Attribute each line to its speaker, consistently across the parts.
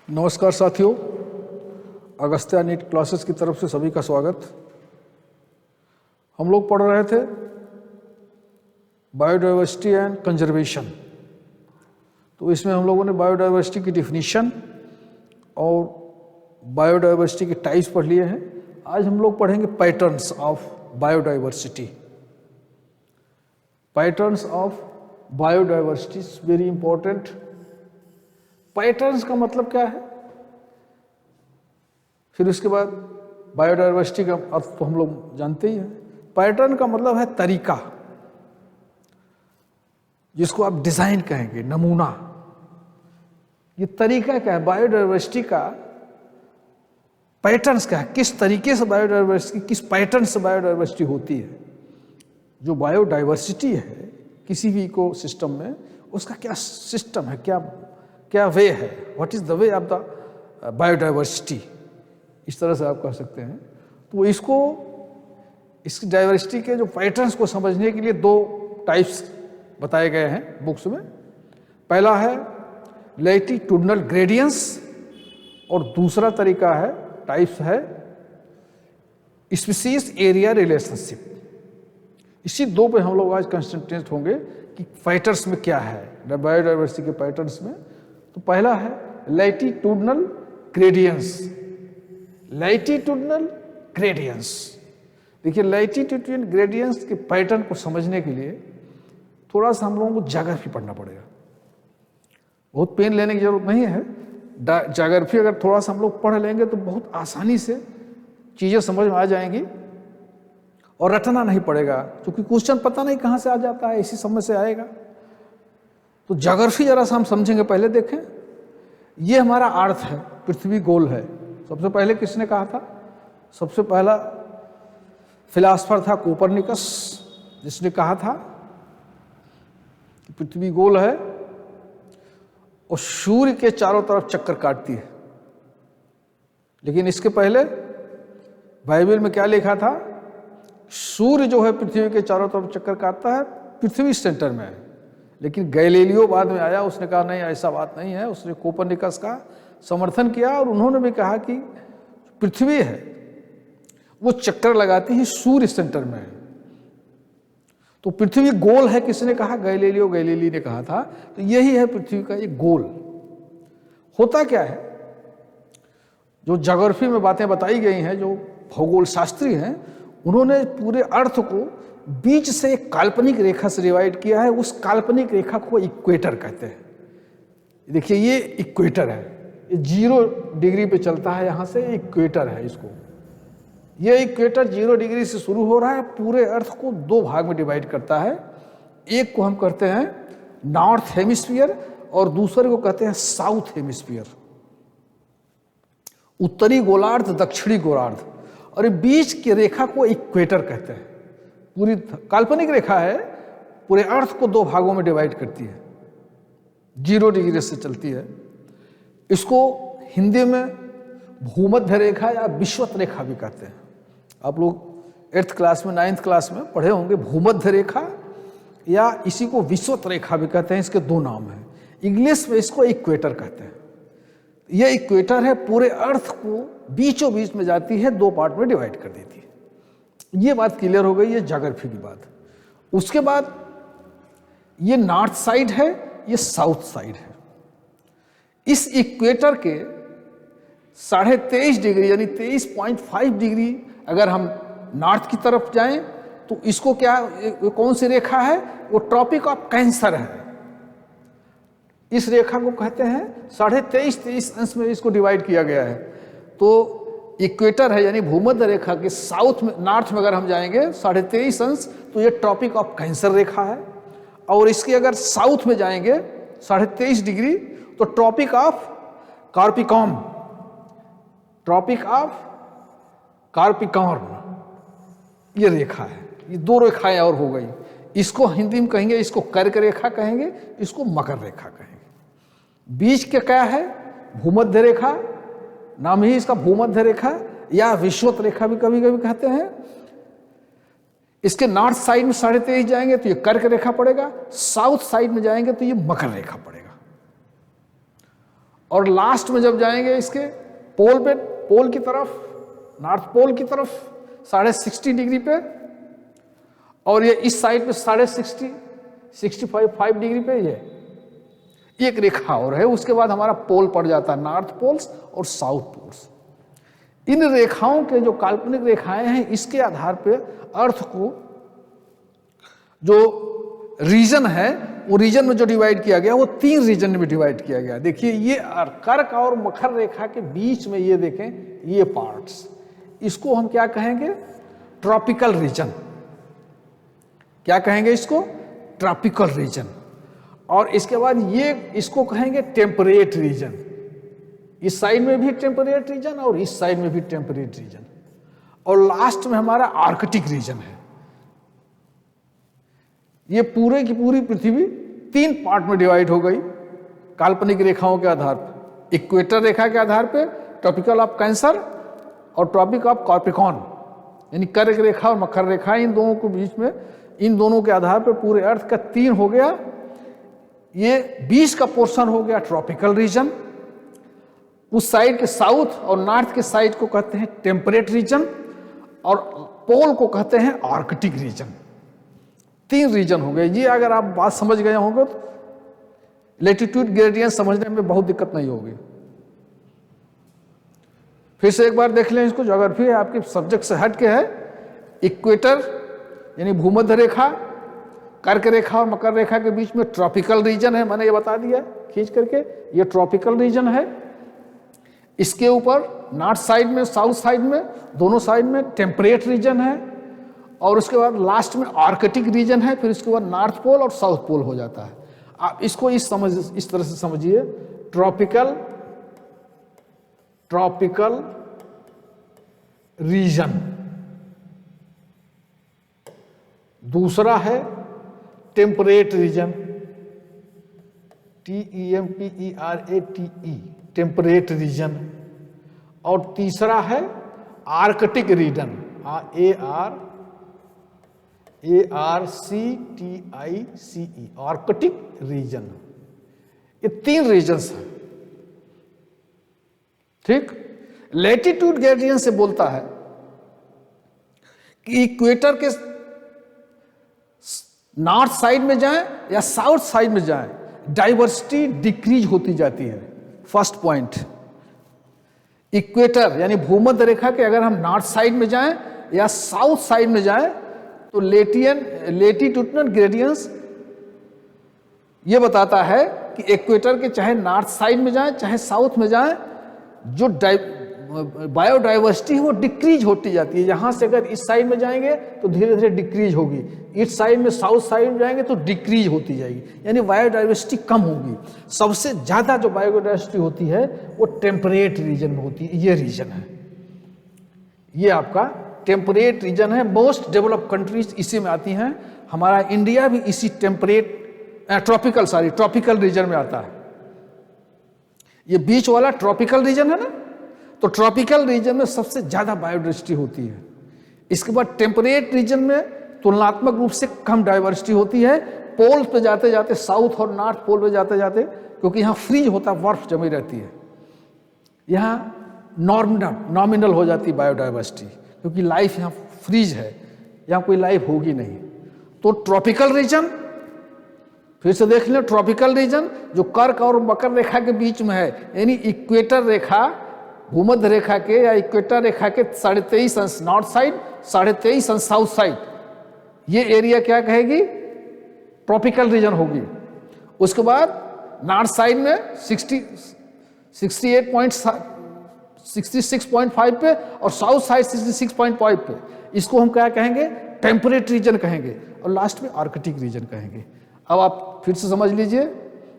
Speaker 1: नमस्कार साथियों, Agastya NEET classes की तरफ से सभी का स्वागत। हम लोग पढ़ रहे थे बायोडाइवर्सिटी एंड कंजर्वेशन। तो इसमें हम लोगों ने बायोडाइवर्सिटी की डिफिनीशन और बायोडाइवर्सिटी के टाइप्स पढ़ लिए हैं। आज हम लोग पढ़ेंगे patterns of biodiversity. Patterns of biodiversity is very important. Patterns का मतलब क्या है, फिर उसके बाद बायोडाइवर्सिटी का अर्थ तो हम लोग जानते ही हैं। पैटर्न का मतलब है तरीका, जिसको आप डिजाइन कहेंगे, नमूना। ये तरीका क्या है बायोडाइवर्सिटी का, पैटर्न्स क्या है, किस तरीके से बायोडाइवर्सिटी, किस पैटर्न से बायोडाइवर्सिटी होती है। जो बायोडाइवर्सिटी है किसी भी इको सिस्टम में, उसका क्या सिस्टम है, क्या वे है, what is the way of the biodiversity, इस तरह से आप कह सकते हैं। तो इसकी डाइवर्सिटी के जो पैटर्न्स को समझने के लिए दो टाइप्स बताए गए हैं बुक्स में। पहला है लैटिट्यूडनल ग्रेडियंस और दूसरा तरीका है, टाइप्स है स्पीशीज एरिया रिलेशनशिप। इसी दो पे हम लोग आज कंसंट्रेट होंगे कि पैटर्न्स में क्या है बायोडाइवर्सिटी के पैटर्न्स में। तो पहला है लैटिट्यूडनल ग्रेडियंस। लैटिट्यूडनल ग्रेडियंस, देखिए लैटिट्यूडनल ग्रेडियंस के पैटर्न को समझने के लिए थोड़ा सा हम लोगों को ज्योग्राफी पढ़ना पड़ेगा। बहुत पेन लेने की जरूरत नहीं है। ज्योग्राफी अगर थोड़ा सा हम लोग पढ़ लेंगे तो बहुत आसानी से चीजें समझ में आ जाएंगी और रटना नहीं पड़ेगा, क्योंकि क्वेश्चन पता नहीं कहाँ से आ जाता है, इसी समय से आएगा। तो ज्योग्राफी जरा सा हम समझेंगे। पहले देखें, ये हमारा अर्थ है, पृथ्वी गोल है। सबसे पहले किसने कहा था? सबसे पहला फिलासफर था कोपरनिकस, जिसने कहा था कि पृथ्वी गोल है और सूर्य के चारों तरफ चक्कर काटती है। लेकिन इसके पहले बाइबल में क्या लिखा था? सूर्य जो है पृथ्वी के चारों तरफ चक्कर काटता है, पृथ्वी सेंटर में है। लेकिन गैलीलियो बाद में आया, उसने कहा नहीं, ऐसा बात नहीं है। उसने कोपरनिकस का समर्थन किया और उन्होंने भी कहा कि पृथ्वी है वो चक्कर लगाती है, सूर्य सेंटर में है। तो पृथ्वी गोल है किसने कहा? गैलीलियो गैलीली ने कहा था। तो यही है पृथ्वी का ये गोल। होता क्या है, जो ज्योग्राफी में बातें बताई गई हैं, जो भूगोल शास्त्री हैं, उन्होंने पूरे अर्थ को बीच से एक काल्पनिक रेखा से डिवाइड किया है। उस काल्पनिक रेखा को इक्वेटर कहते हैं। देखिए ये इक्वेटर है, ये 0 डिग्री पे चलता है, यहाँ से इक्वेटर है। इसको ये इक्वेटर 0 डिग्री से शुरू हो रहा है, पूरे अर्थ को दो भाग में डिवाइड करता है। एक को हम कहते हैं नॉर्थ हेमिस्फीयर और दूसरे को कहते हैं साउथ हेमिस्फीयर, उत्तरी गोलार्ध, दक्षिणी गोलार्ध। और बीच की रेखा को इक्वेटर कहते हैं। पूरी काल्पनिक रेखा है, पूरे अर्थ को दो भागों में डिवाइड करती है, 0 डिग्री से चलती है। इसको हिंदी में भूमध्य रेखा या विषुवत रेखा भी कहते हैं। आप लोग 8th क्लास में, 9th क्लास में पढ़े होंगे भूमध्य रेखा, या इसी को विषुवत रेखा भी कहते हैं। इसके दो नाम हैं। इंग्लिश में इसको इक्वेटर कहते हैं। यह इक्वेटर है, पूरे अर्थ को बीचों बीच में जाती है, दो पार्ट में डिवाइड कर देती है। ये बात क्लियर हो गई, ये ज्योग्राफी की बात। उसके बाद ये नॉर्थ साइड है, ये साउथ साइड है। इस इक्वेटर के 23.5 डिग्री यानी 23.5 डिग्री अगर हम नॉर्थ की तरफ जाएं तो इसको क्या, कौन सी रेखा है? वो ट्रॉपिक ऑफ कैंसर है। इस रेखा को कहते हैं 23.5 अंश में इसको डिवाइड किया गया है। तो इक्वेटर है यानी भूमध्य रेखा के साउथ में, नॉर्थ में अगर हम जाएंगे 23.5 अंश, तो ये ट्रॉपिक ऑफ कैंसर रेखा है। और इसके अगर साउथ में जाएंगे 23.5 डिग्री, तो ट्रॉपिक ऑफ कार्पिकॉर्न, ट्रॉपिक ऑफ कार्पिकॉर्न ये रेखा है। ये दो रेखाएं और हो गई। इसको हिंदी में कहेंगे, इसको कर्क रेखा कहेंगे, इसको मकर रेखा कहेंगे। बीच के क्या है? भूमध्य रेखा, नाम ही इसका भूमध्य रेखा या विषुवत रेखा भी कभी कभी कहते हैं। इसके नॉर्थ साइड में 23.5 जाएंगे तो ये कर्क रेखा पड़ेगा, साउथ साइड में जाएंगे तो ये मकर रेखा पड़ेगा। और लास्ट में जब जाएंगे इसके पोल पे, पोल की तरफ, नॉर्थ पोल की तरफ 60.5 डिग्री पे, और ये इस साइड पे 65 डिग्री पे ये एक रेखा और है। उसके बाद हमारा पोल पड़ जाता है, नॉर्थ पोल्स और साउथ पोल्स। इन रेखाओं के जो काल्पनिक रेखाएं हैं, इसके आधार पे अर्थ को जो रीजन है, वो रीजन में जो डिवाइड किया गया वो 3 रीजन में डिवाइड किया गया। देखिए ये कर्क और मकर रेखा के बीच में ये देखें, ये पार्ट्स, इसको हम क्या कहेंगे? Tropical region. क्या कहेंगे इसको? Tropical region. और इसके बाद ये इसको कहेंगे टेम्परेट रीजन। इस साइड में भी टेम्परेट रीजन और इस साइड में भी टेम्परेट रीजन, और लास्ट में हमारा आर्कटिक रीजन है। ये पूरे की पूरी पृथ्वी 3 पार्ट में डिवाइड हो गई काल्पनिक रेखाओं के आधार पर। इक्वेटर रेखा के आधार पर ट्रॉपिकल ऑफ कैंसर और ट्रॉपिक ऑफ कैप्रिकॉर्न, यानी कर्क रेखा और मकर रेखा, इन दोनों के बीच में, इन दोनों के आधार पर पूरे अर्थ का 3 हो गया। ये 20 का पोर्शन हो गया ट्रॉपिकल रीजन। उस साइड के साउथ और नॉर्थ के साइड को कहते हैं टेम्परेट रीजन, और पोल को कहते हैं आर्कटिक रीजन। 3 रीजन हो गए। ये अगर आप बात समझ गए होंगे तो लैटिट्यूड ग्रेडियंट समझने में बहुत दिक्कत नहीं होगी। फिर से एक बार देख लें इसको, ज्योग्राफी है आपके सब्जेक्ट से हट के है। इक्वेटर यानी भूमध्य रेखा, कर्क रेखा और मकर रेखा के बीच में ट्रॉपिकल रीजन है, मैंने ये बता दिया खींच करके, ये ट्रॉपिकल रीजन है। इसके ऊपर नॉर्थ साइड में, साउथ साइड में, दोनों साइड में टेम्परेट रीजन है, और उसके बाद लास्ट में आर्कटिक रीजन है। फिर इसके बाद नॉर्थ पोल और साउथ पोल हो जाता है। आप इसको इस तरह से समझिए, ट्रॉपिकल रीजन। दूसरा है temperate region, TEMPERATE, temperate region. और तीसरा है Arctic region, ARCTICE, Arctic region. ये 3 रीजन्स हैं। ठीक। लैटिट्यूड ग्रेडियंट से बोलता है कि इक्वेटर के नॉर्थ साइड में जाएं या साउथ साइड में जाएं, डाइवर्सिटी डिक्रीज होती जाती है। फर्स्ट पॉइंट, इक्वेटर यानी भूमध्य रेखा के अगर हम नॉर्थ साइड में जाएं या साउथ साइड में जाएं तो लैटिट्यूडनल ग्रेडियंस ये बताता है कि इक्वेटर के चाहे नॉर्थ साइड में जाएं चाहे साउथ में जाएं, जो बायोडाइवर्सिटी है वो डिक्रीज होती जाती है। यहां से अगर इस साइड में जाएंगे तो धीरे धीरे डिक्रीज होगी, इस साइड में साउथ साइड में जाएंगे तो डिक्रीज होती जाएगी, यानी बायोडाइवर्सिटी कम होगी। सबसे ज्यादा जो बायोडाइवर्सिटी होती है वो टेम्परेट रीजन में होती है। ये रीजन है, ये आपका टेम्परेट रीजन है। मोस्ट डेवलप्ड कंट्रीज इसी में आती हैं। हमारा इंडिया भी इसी ट्रॉपिकल रीजन में आता है। ये बीच वाला ट्रॉपिकल रीजन है ना, तो ट्रॉपिकल रीजन में सबसे ज्यादा बायोडाइवर्सिटी होती है। इसके बाद टेम्परेट रीजन में तुलनात्मक रूप से कम डाइवर्सिटी होती है। पोल पे जाते जाते, साउथ और नॉर्थ पोल पे जाते जाते, क्योंकि यहाँ फ्रीज होता, बर्फ जमी रहती है, यहाँ नॉमिनल हो जाती है बायोडाइवर्सिटी, क्योंकि लाइफ यहाँ फ्रीज है, यहाँ कोई लाइफ होगी नहीं। तो ट्रॉपिकल रीजन, फिर से देख लें, ट्रॉपिकल रीजन जो कर्क और मकर रेखा के बीच में है, यानी इक्वेटर रेखा, भूमध्य रेखा के या इक्वेटर रेखा के 23.5 अंश नॉर्थ साइड, 23.5 अंश साउथ साइड, ये एरिया क्या कहेगी? ट्रॉपिकल रीजन होगी। उसके बाद नॉर्थ साइड में 66.5 पे और साउथ साइड 66.5 पे, इसको हम क्या कहेंगे? टेम्परेट रीजन कहेंगे, और लास्ट में आर्कटिक रीजन कहेंगे। अब आप फिर से समझ लीजिए,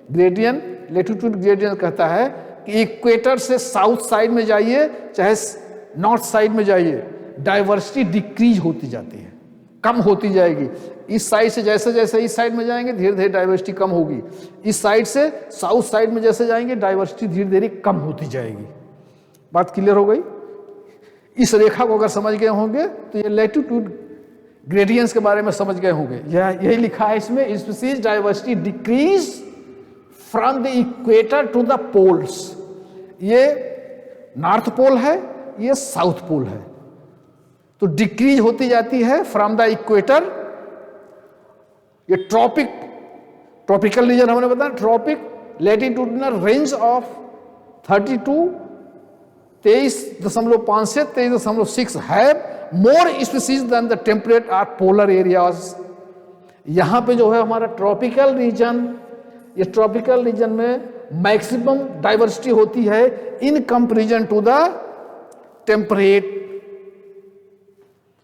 Speaker 1: ग्रेडियंट, लैटिट्यूड ग्रेडियंट कहता है कि इक्वेटर से साउथ साइड में जाइए चाहे नॉर्थ साइड में जाइए, डाइवर्सिटी डिक्रीज होती जाती है, कम होती जाएगी। इस साइड से जैसे जैसे इस साइड में जाएंगे धीरे धीरे डाइवर्सिटी कम होगी, इस साइड से साउथ साइड में जैसे जाएंगे डाइवर्सिटी धीरे धीरे कम होती जाएगी। बात क्लियर हो गई? इस रेखा को अगर समझ गए होंगे तो ये लैटिट्यूड ग्रेडियंट्स के बारे में समझ गए होंगे। यही लिखा है इसमें, species diversity decreases from the equator to the poles. ये नॉर्थ पोल है, ये साउथ पोल है। तो डिक्रीज होती जाती है फ्रॉम द इक्वेटर। ये ट्रॉपिकल रीजन हमने बताया, ट्रॉपिक लैटिट्यूडिनल रेंज ऑफ 23.5 से 23.6 है more species than the temperate और पोलर एरियाज। यहां पे जो है हमारा ट्रॉपिकल रीजन, ये ट्रॉपिकल रीजन में मैक्सिमम डाइवर्सिटी होती है in comparison to the temperate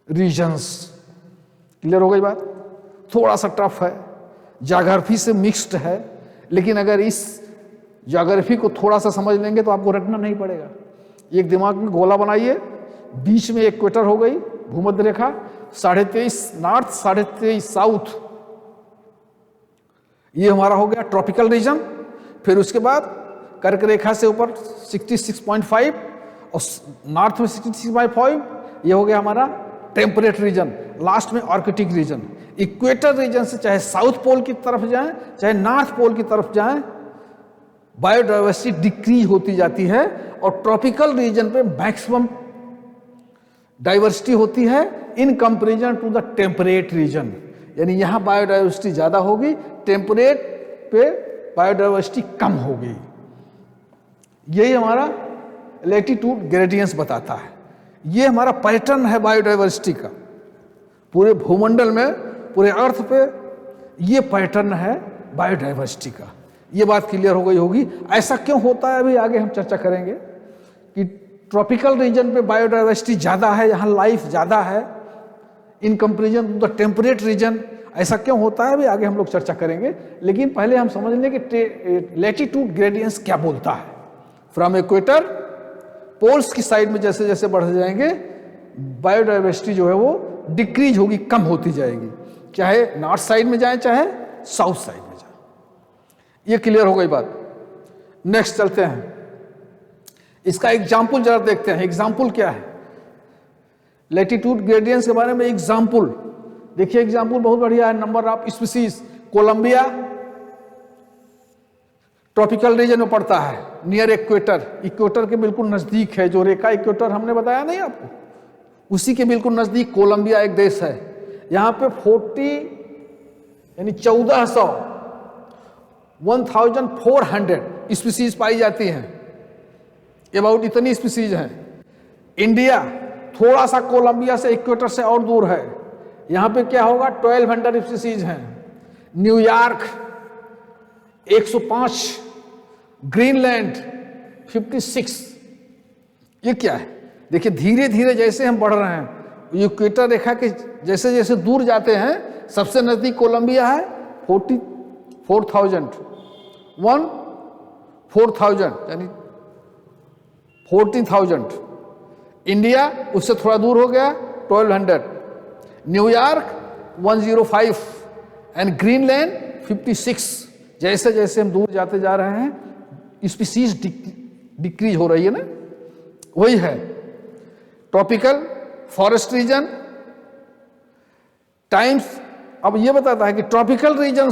Speaker 1: regions. Clear हो गई बात? थोड़ा सा टफ है, ज्योग्राफी से मिक्स्ड है, लेकिन अगर इस ज्योग्राफी को थोड़ा सा समझ लेंगे तो आपको रटना नहीं पड़ेगा। एक दिमाग में गोला बनाइए, बीच में इक्वेटर हो गई, भूमध्य रेखा, 23.5 नॉर्थ, 23.5 साउथ, ये हमारा हो गया ट्रॉपिकल रीजन। फिर उसके बाद कर्क रेखा से ऊपर 66.5 और नॉर्थ में 66.5, ये हो गया हमारा टेम्परेट रीजन। लास्ट में आर्कटिक रीजन। इक्वेटर रीजन से चाहे साउथ पोल की तरफ जाएं, चाहे नॉर्थ पोल की तरफ जाएं, बायोडाइवर्सिटी डिक्रीज होती जाती है और ट्रॉपिकल रीजन पे मैक्सिमम डाइवर्सिटी होती है in comparison to the temperate region. यानी यहां बायोडाइवर्सिटी ज्यादा होगी, टेम्परेट पे बायोडाइवर्सिटी कम होगी। यही हमारा लैटिट्यूड ग्रेडियंस बताता है। ये हमारा पैटर्न है बायोडाइवर्सिटी का। पूरे भूमंडल में, पूरे अर्थ पे ये पैटर्न है बायोडाइवर्सिटी का। ये बात क्लियर हो गई होगी। ऐसा क्यों होता है अभी आगे हम चर्चा करेंगे कि ट्रॉपिकल रीजन पे बायोडाइवर्सिटी ज़्यादा है, यहाँ लाइफ ज़्यादा है in comparison to the temperate region. ऐसा क्यों होता है अभी आगे हम लोग चर्चा करेंगे, लेकिन पहले हम समझ लें कि लैटिट्यूड ग्रेडियंस क्या बोलता है। फ्रॉम इक्वेटर, पोल्स की साइड में जैसे जैसे बढ़ जाएंगे बायोडाइवर्सिटी जो है वो डिक्रीज होगी, कम होती जाएगी, चाहे नॉर्थ साइड में जाए चाहे साउथ साइड में जाए। ये क्लियर हो गई बात। नेक्स्ट चलते हैं, इसका एग्जाम्पल जरा देखते हैं। एग्जाम्पल क्या है लैटिट्यूड ग्रेडियंस के बारे में? एग्जाम्पल देखिए, एग्जाम्पल बहुत बढ़िया है। Number of species, Colombia tropical region में पड़ता है, नियर इक्वेटर, इक्वेटर के बिल्कुल नजदीक है। जो रेखा इक्वेटर हमने बताया नहीं आपको, उसी के बिल्कुल नजदीक कोलंबिया एक देश है। यहां पे 1400 स्पीसीज पाई जाती हैं। अबाउट इतनी स्पीसीज हैं। इंडिया थोड़ा सा कोलंबिया से, इक्वेटर से और दूर है, यहां पे क्या होगा 1200 स्पीसीज हैं। New York 105, Greenland 56। ये क्या है? देखिए धीरे धीरे जैसे हम बढ़ रहे हैं, इक्वेटर रेखा के जैसे जैसे दूर जाते हैं, सबसे नजदीक कोलंबिया है 4000 यानी 14,000। इंडिया उससे थोड़ा दूर हो गया 1200, न्यूयॉर्क 105 एंड ग्रीनलैंड 56। जैसे जैसे हम दूर जाते जा रहे हैं स्पीसीज डिक्रीज हो रही है ना, वही है। ट्रॉपिकल फॉरेस्ट रीजन टाइम्स, अब ये बताता है कि ट्रॉपिकल रीजन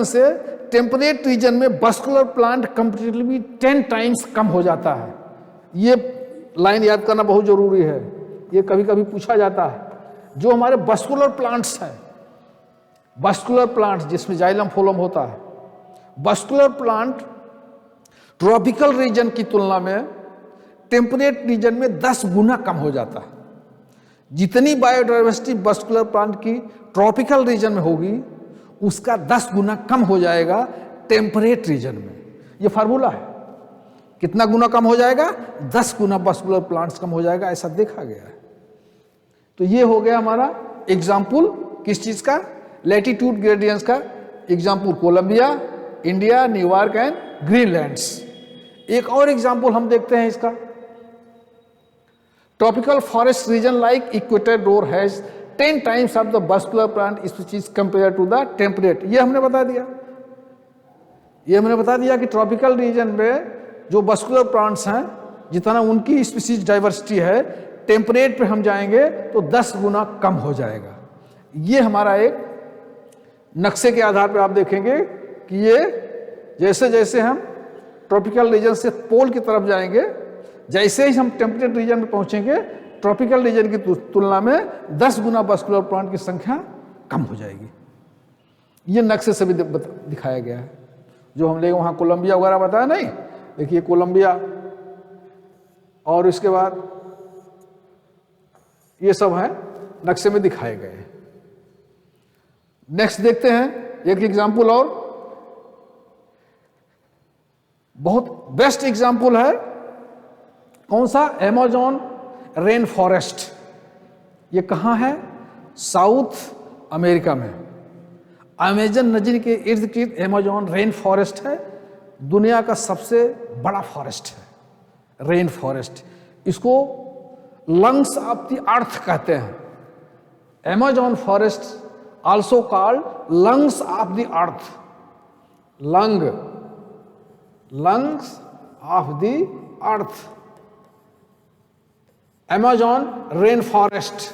Speaker 1: से टेम्परेट रीजन में बस्कुलर प्लांट कंपेरेटिवली 10 टाइम्स कम हो जाता है। ये लाइन याद करना बहुत जरूरी है, ये कभी कभी पूछा जाता है। जो हमारे बस्कुलर प्लांट्स हैं, बस्कुलर प्लांट्स जिसमें जाइलम फोलम होता है, बस्कुलर प्लांट ट्रॉपिकल रीजन की तुलना में टेम्परेट रीजन में 10 गुना कम हो जाता है। जितनी बायोडाइवर्सिटी बस्कुलर प्लांट की ट्रॉपिकल रीजन में होगी, उसका 10 गुना कम हो जाएगा टेम्परेट रीजन में। ये फार्मूला है। कितना गुना कम हो जाएगा? 10 गुना बस्कुलर प्लांट्स कम हो जाएगा, ऐसा देखा गया है। तो ये हो गया हमारा एग्जाम्पल किस चीज का? लैटिट्यूड ग्रेडियंस का example Colombia, India, New York and Greenlands. एक और एग्जाम्पल हम देखते हैं इसका। Tropical forest region like equator has 10 times of the vascular plant species compare to the temperate. ये हमने बता दिया कि ट्रॉपिकल रीजन में जो बस्कुलर प्लांट्स हैं, जितना उनकी स्पीसीज डाइवर्सिटी है, टेम्परेट पे हम जाएंगे तो 10 गुना कम हो जाएगा। ये हमारा एक नक्शे के आधार पर आप देखेंगे कि ये जैसे जैसे हम ट्रॉपिकल रीजन से पोल की तरफ जाएंगे, जैसे ही हम टेम्परेट रीजन में पहुंचेंगे ट्रॉपिकल रीजन की तुलना में 10 गुना मस्कुलर प्लांट की संख्या कम हो जाएगी। ये नक्शे से भी दिखाया गया है। जो हम लोग वहाँ कोलंबिया वगैरह बताया नहीं, देखिए कोलंबिया और इसके बाद ये सब है नक्शे में दिखाए गए। नेक्स्ट देखते हैं एक एग्जाम्पल और, बहुत बेस्ट एग्जाम्पल है कौन सा, अमेज़न रेन फॉरेस्ट। ये कहाँ है, साउथ अमेरिका में। अमेजन नदी के इर्द गिर्द अमेज़न रेन फॉरेस्ट है, दुनिया का सबसे बड़ा फॉरेस्ट है रेन फॉरेस्ट। इसको लंग्स ऑफ द अर्थ कहते हैं। Amazon forest also called lungs of the earth, lungs of the earth, Amazon rain forest.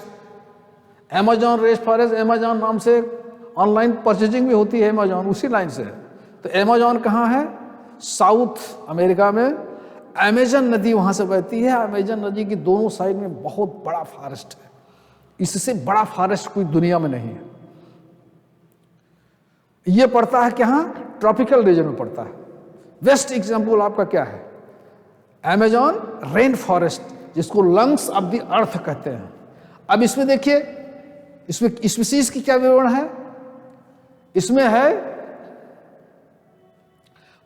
Speaker 1: Amazon rain forest, Amazon नाम से ऑनलाइन परचेजिंग भी होती है, अमेज़न उसी लाइन से है। तो अमेज़न कहाँ है, साउथ अमेरिका में। अमेज़न नदी वहाँ से बहती है। अमेज़न नदी की दोनों साइड में बहुत बड़ा फॉरेस्ट है, इससे बड़ा फॉरेस्ट कोई दुनिया में नहीं है। ये पड़ता है कहाँ, ट्रॉपिकल रीजन में पड़ता है। बेस्ट एग्जाम्पल आपका क्या है, अमेज़न रेन फॉरेस्ट, जिसको लंग्स ऑफ द अर्थ कहते हैं। अब इसमें देखिए, इसमें स्पीसीज की क्या विवरण है, इसमें है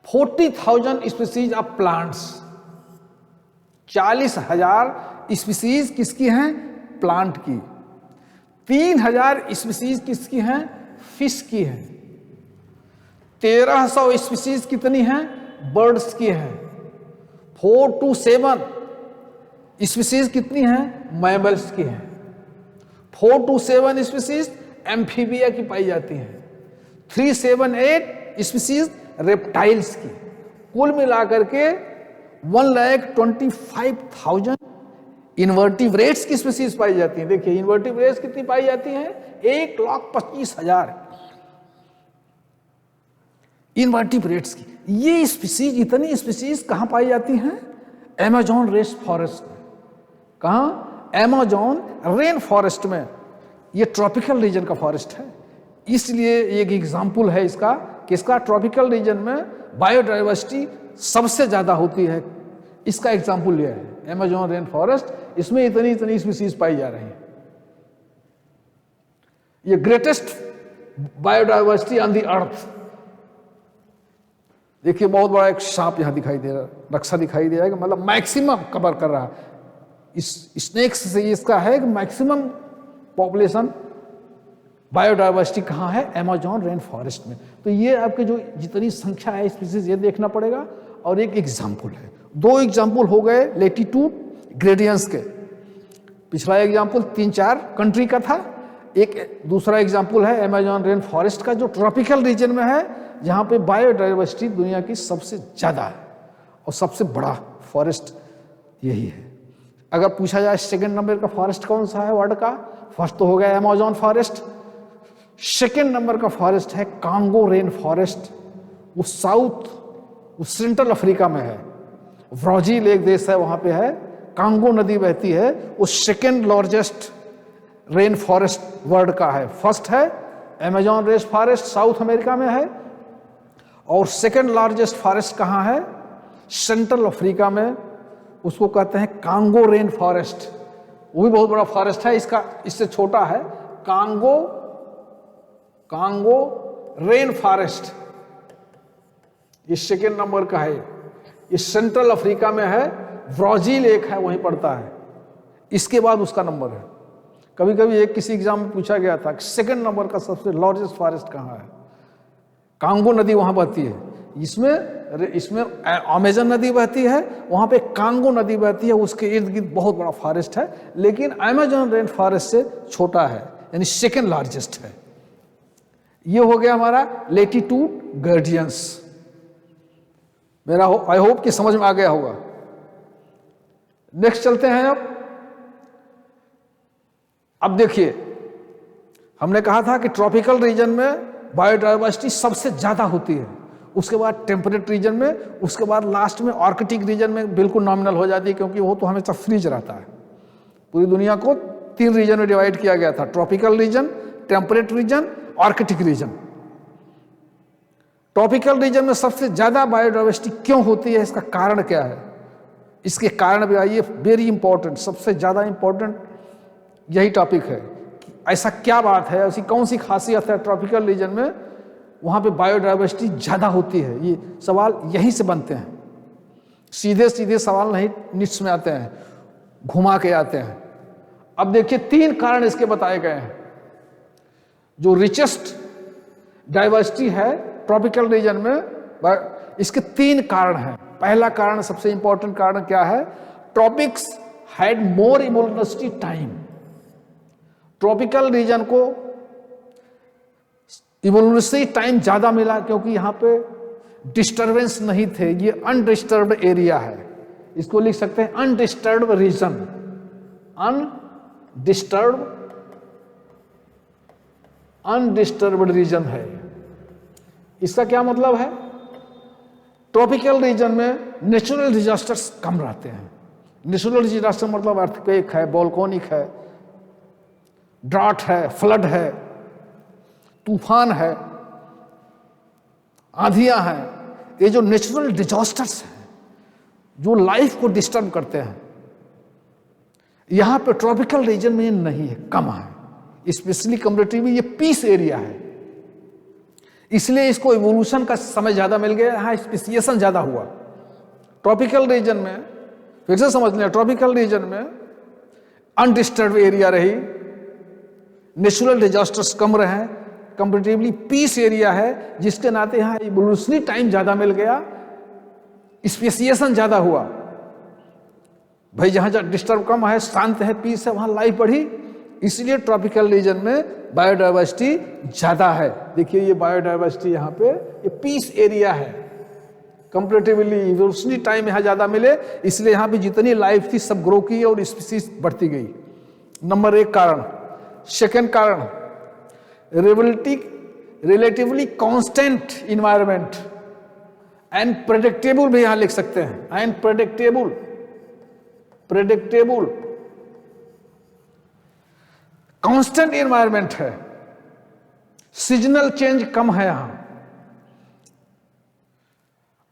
Speaker 1: 40,000 स्पीसीज ऑफ प्लांट्स। 40,000 स्पीसीज किसकी हैं, प्लांट की। 3,000 स्पीसीज किसकी हैं, फिश की हैं। 1,300 स्पीसीज कितनी हैं, बर्ड्स की हैं। 4 to 7 स्पीसीज कितनी हैं, मैमल्स की हैं। 4 to 7 स्पीसीज एम्फीबिया की पाई जाती हैं। 3, 7, 8 स्पीसीज रेप्टाइल्स की। कुल मिलाकर के 1,25,000 इन्वर्टिब्रेट्स की स्पीसीज पाई जाती हैं। देखिए इन्वर्टिब्रेट्स कितनी पाई जाती हैं, 1,25,000 इन्वर्टिब्रेट्स की। ये स्पीसीज, इतनी स्पीसीज कहाँ पाई जाती हैं, अमेज़न रेन फॉरेस्ट में। कहाँ, अमेज़न रेन फॉरेस्ट में। ये ट्रॉपिकल रीजन का फॉरेस्ट है, इसलिए एक एग्जाम्पल है इसका, कि इसका ट्रॉपिकल रीजन में बायोडाइवर्सिटी सबसे ज्यादा होती है। इसका एग्जाम्पल यह है अमेज़न रेन फॉरेस्ट, इसमें इतनी स्पीसीज पाई जा रही हैं। ये greatest biodiversity on the earth. देखिए बहुत बड़ा एक सांप यहां दिखाई दे रहा है, नक्शा दिखाई दे रहा है, कि मतलब मैक्सिमम कवर कर रहा है। इस स्नेक्स से इसका है कि मैक्सिमम पॉपुलेशन बायोडाइवर्सिटी कहाँ है, अमेज़न रेन फॉरेस्ट में। तो ये आपके जो जितनी संख्या है स्पीसीज, ये देखना पड़ेगा। और एक एग्जाम्पल है, 2 एग्जाम्पल हो गए लेटीट्यूड ग्रेडियंट्स के। पिछला एग्जाम्पल 3-4 कंट्री का था। एक दूसरा एग्जाम्पल है अमेज़न रेन फॉरेस्ट का, जो ट्रॉपिकल रीजन में है, जहाँ पे बायोडाइवर्सिटी दुनिया की सबसे ज़्यादा है और सबसे बड़ा फॉरेस्ट यही है। अगर पूछा जाए सेकंड नंबर का फॉरेस्ट कौन सा है वर्ल्ड का, फर्स्ट तो हो गया अमेज़न फॉरेस्ट, सेकंड नंबर का फॉरेस्ट है कांगो रेन फॉरेस्ट। वो साउथ, वो सेंट्रल अफ्रीका में है। ब्राजील एक देश है, वहाँ पे है, कांगो नदी बहती है। वो second largest rain forest world का है। फर्स्ट है Amazon rain forest, south America में है। और सेकंड लार्जेस्ट फॉरेस्ट कहाँ है, सेंट्रल अफ्रीका में, उसको कहते हैं कांगो रेन फॉरेस्ट। वो भी बहुत बड़ा फॉरेस्ट है, इसका इससे छोटा है कांगो रेन फॉरेस्ट। ये सेकंड नंबर का है, ये सेंट्रल अफ्रीका में है। ब्राजील एक है, वहीं पड़ता है, इसके बाद उसका नंबर है। कभी कभी एक किसी एग्जाम में पूछा गया था कि सेकंड नंबर का सबसे लार्जेस्ट फॉरेस्ट कहाँ है, कांगो नदी वहां बहती है। इसमें अमेज़न नदी बहती है, वहां पे कांगो नदी बहती है, उसके इर्द गिर्द बहुत बड़ा फॉरेस्ट है, लेकिन अमेज़न रेन फॉरेस्ट से छोटा है, यानी सेकंड लार्जेस्ट है। ये हो गया हमारा लेटीट्यूड ग्रेडियंट्स। मेरा आई होप कि समझ में आ गया होगा। नेक्स्ट चलते हैं। अब देखिए, हमने कहा था कि ट्रॉपिकल रीजन में बायोडाइवर्सिटी सबसे ज्यादा होती है, उसके बाद टेम्परेट रीजन में, उसके बाद लास्ट में आर्कटिक रीजन में बिल्कुल नॉमिनल हो जाती है, क्योंकि वो तो हमेशा फ्रीज रहता है। पूरी दुनिया को 3 रीजन में डिवाइड किया गया था, tropical region, temperate region, Arctic region. Tropical region में सबसे ज्यादा बायोडाइवर्सिटी क्यों होती है, इसका कारण क्या है? इसके कारण भी आइए, वेरी इंपॉर्टेंट, सबसे ज्यादा इंपॉर्टेंट यही टॉपिक है कि ऐसा क्या बात है, ऐसी कौन सी खासियत है ट्रॉपिकल रीजन में, वहां पे बायोडाइवर्सिटी ज्यादा होती है। ये सवाल यहीं से बनते हैं, सीधे सीधे सवाल नहीं निट्स में आते हैं, घुमा के आते हैं। अब देखिए 3 कारण इसके बताए गए हैं। जो रिचेस्ट डाइवर्सिटी है ट्रॉपिकल रीजन में, इसके 3 कारण हैं। पहला कारण, सबसे इंपॉर्टेंट कारण क्या है? Tropics had more evolutionary time. Tropical region को इवोल्यूशनरी टाइम ज्यादा मिला क्योंकि यहां पे डिस्टरबेंस नहीं थे, ये अनडिस्टर्ब्ड एरिया है। इसको लिख सकते हैं अनडिस्टर्ब्ड रीजन, अनडिस्टर्ब्ड रीजन है। इसका क्या मतलब है? ट्रॉपिकल रीजन में नेचुरल डिजास्टर्स कम रहते हैं। नेचुरल डिजास्टर मतलब अर्थक्वेक है, वोल्केनिक है, ड्राट है, फ्लड है, तूफान है, आंधियां हैं। ये जो नेचुरल डिजास्टर्स हैं जो लाइफ को डिस्टर्ब करते हैं, यहां पे ट्रॉपिकल रीजन में नहीं है, कम है। स्पेशली कंपैरेटिवली ये पीस एरिया है, इसलिए इसको इवोल्यूशन का समय ज्यादा मिल गया, यहां स्पेसिएशन ज्यादा हुआ। ट्रॉपिकल रीजन में, फिर से समझ लें, ट्रॉपिकल रीजन में अनडिस्टर्ब एरिया रही, नेचुरल डिजास्टर्स कम रहे, कंपैरेटिवली पीस एरिया है, जिसके नाते यहां इवोल्यूशनरी टाइम ज्यादा मिल गया, स्पेसिएशन ज्यादा हुआ। भाई जहां डिस्टर्ब कम है, शांत है, पीस है, वहां लाइफ बढ़ी, इसलिए ट्रॉपिकल रीजन में बायोडाइवर्सिटी ज्यादा है। देखिए ये बायोडाइवर्सिटी यहां पे, ये पीस एरिया है, कंपैरेटिवली इवोल्यूशनरी टाइम यहां ज्यादा मिले, इसलिए यहां पे जितनी लाइफ थी सब ग्रो की और स्पीसीज बढ़ती गई। नंबर 1 कारण। सेकेंड कारण, relatively constant environment and predictable भी यहां लिख सकते हैं, एंड प्रेडिक्टेबल कांस्टेंट इन्वायरमेंट है, सीजनल चेंज कम है यहां,